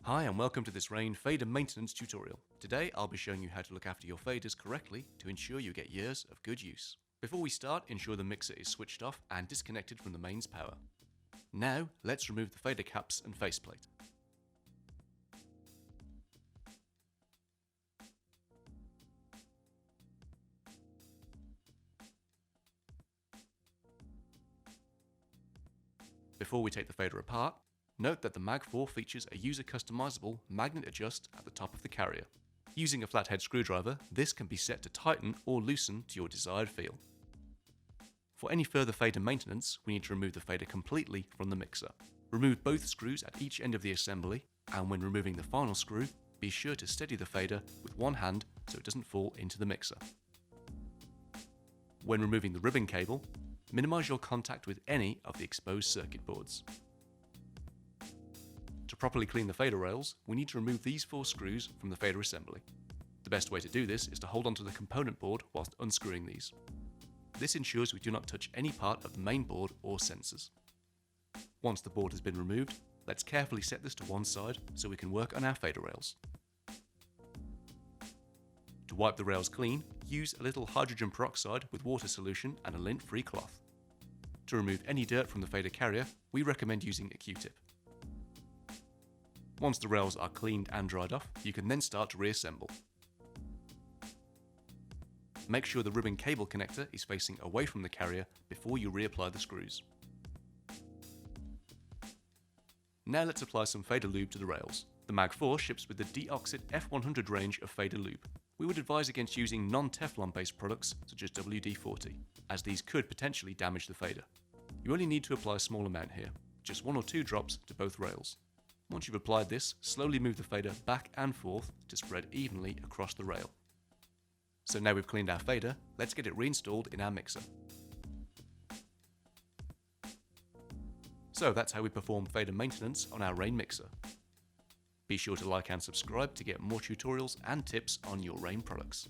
Hi and welcome to this RANE Fader Maintenance tutorial. Today I'll be showing you how to look after your faders correctly to ensure you get years of good use. Before we start, ensure the mixer is switched off and disconnected from the mains power. Now let's remove the fader caps and faceplate. Before we take the fader apart, note that the Mag 4 features a user customizable magnet adjust at the top of the carrier. Using a flathead screwdriver, this can be set to tighten or loosen to your desired feel. For any further fader maintenance, we need to remove the fader completely from the mixer. Remove both screws at each end of the assembly, and when removing the final screw, be sure to steady the fader with one hand so it doesn't fall into the mixer. When removing the ribbon cable, minimize your contact with any of the exposed circuit boards. To properly clean the fader rails, we need to remove these 4 screws from the fader assembly. The best way to do this is to hold onto the component board whilst unscrewing these. This ensures we do not touch any part of the main board or sensors. Once the board has been removed, let's carefully set this to one side so we can work on our fader rails. To wipe the rails clean, use a little hydrogen peroxide with water solution and a lint-free cloth. To remove any dirt from the fader carrier, we recommend using a Q-tip. Once the rails are cleaned and dried off, you can then start to reassemble. Make sure the ribbon cable connector is facing away from the carrier before you reapply the screws. Now let's apply some fader lube to the rails. The Mag 4 ships with the Deoxit F100 range of fader lube. We would advise against using non-Teflon based products such as WD-40, as these could potentially damage the fader. You only need to apply a small amount here, just 1 or 2 drops to both rails. Once you've applied this, slowly move the fader back and forth to spread evenly across the rail. So now we've cleaned our fader, let's get it reinstalled in our mixer. So that's how we perform fader maintenance on our RANE mixer. Be sure to like and subscribe to get more tutorials and tips on your RANE products.